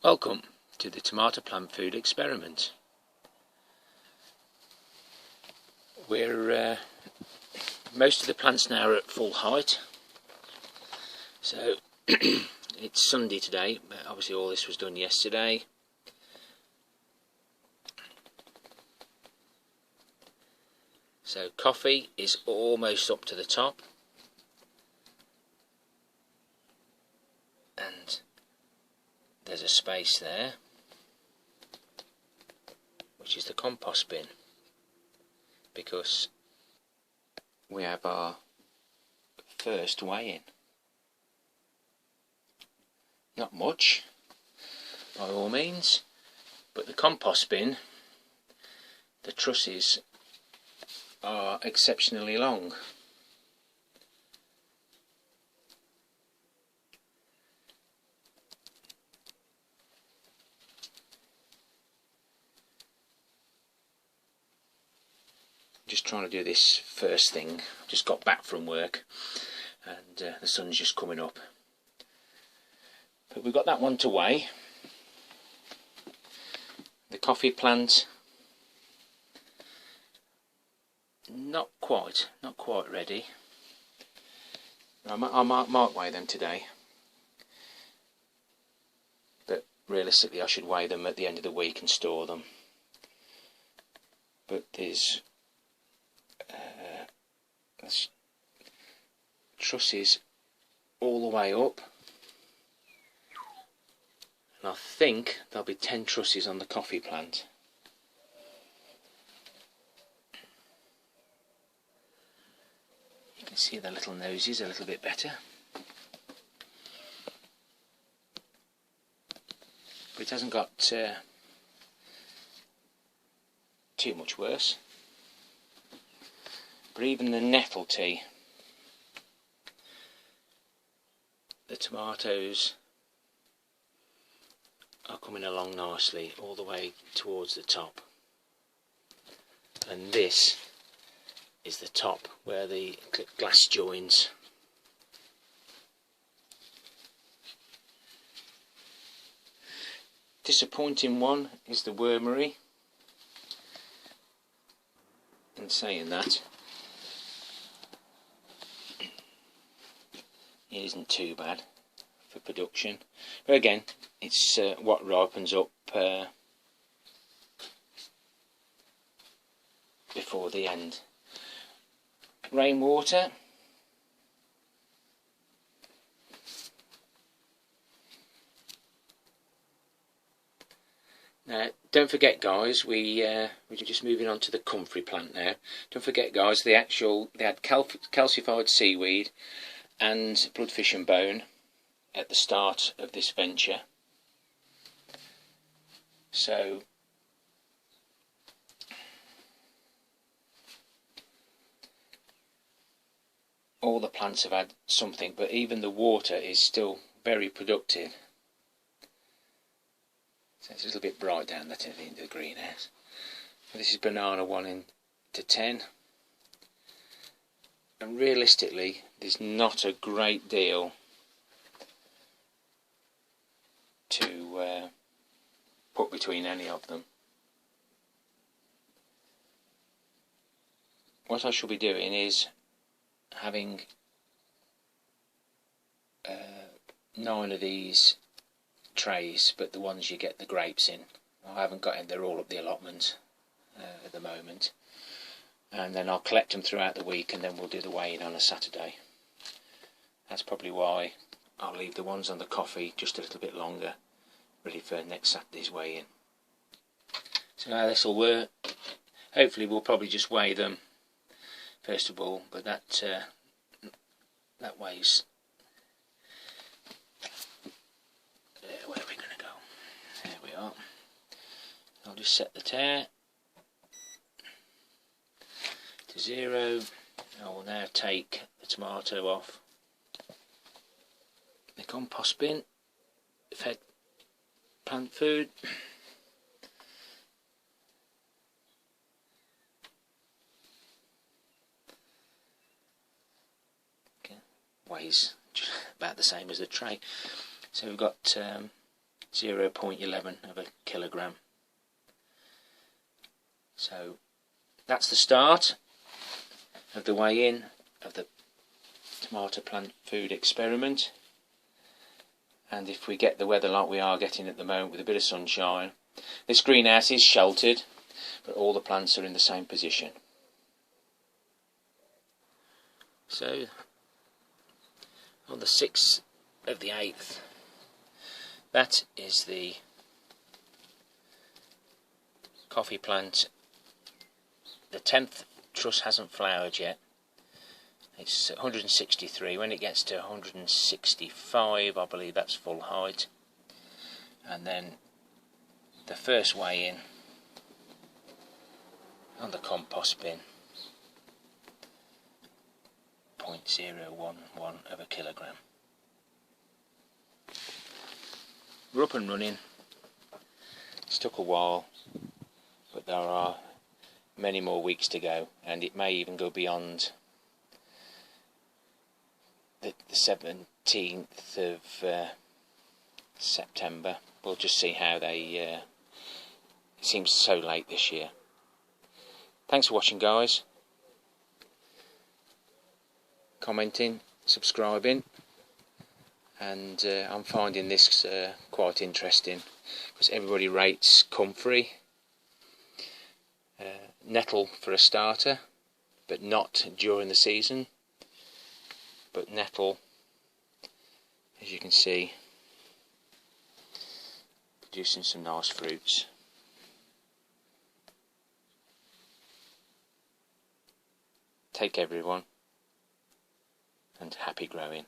Welcome to the tomato plant food experiment. Most of the plants now are at full height, so it's Sunday today, but obviously all this was done yesterday. So coffee is almost up to the top, and there's a space there, which is the compost bin, because we have our first weigh-in. Not much, by all means, but the compost bin, the trusses are exceptionally long. Just trying to do this first thing. Just got back from work and the sun's just coming up, but we've got that one to weigh. The coffee plant, not quite ready. I might weigh them today, but realistically I should weigh them at the end of the week and store them. But there's trusses all the way up, and I think there'll be 10 trusses on the coffee plant. You can see the little noses a little bit better, but it hasn't got too much worse. But even the nettle tea, the tomatoes are coming along nicely all the way towards the top, and this is the top where the glass joins. Disappointing one is the wormery, and saying that, it isn't too bad for production, but again, it's what ripens up before the end. Rainwater, now don't forget guys, we're just moving on to the comfrey plant now. Don't forget guys, they had calcified seaweed and bloodfish and bone at the start of this venture, so all the plants have had something, but even the water is still very productive. So it's a little bit bright down that end of the greenhouse. This is banana 1 into 10. And realistically, there's not a great deal to put between any of them. What I shall be doing is having 9 of these trays, but the ones you get the grapes in. I haven't got in, they're all up the allotment at the moment. And then I'll collect them throughout the week, and then we'll do the weigh-in on a Saturday. That's probably why I'll leave the ones on the coffee just a little bit longer, ready for next Saturday's weigh-in. So how this will work, hopefully we'll probably just weigh them first of all, but that weighs, where are we going to go? There we are. I'll just set the tare to 0. I will now take the tomato off the compost bin, fed plant food. Okay. Weighs about the same as the tray. So we've got 0.11 of a kilogram. So that's the start of the way in of the tomato plant food experiment. And if we get the weather like we are getting at the moment with a bit of sunshine, this greenhouse is sheltered, but all the plants are in the same position. So on the 6th of the 8th, that is the coffee plant. The 10th truss hasn't flowered yet. It's 163. When it gets to 165, I believe that's full height. And then the first weigh in on the compost bin, 0.011 of a kilogram. We're up and running. It's took a while, but there are many more weeks to go, and it may even go beyond the 17th of September. We'll just see how they it seems so late this year. Thanks for watching, guys. Commenting, subscribing, and I'm finding this quite interesting because everybody rates comfrey, nettle for a starter, but not during the season. But nettle, as you can see, producing some nice fruits. Take care, everyone, and happy growing.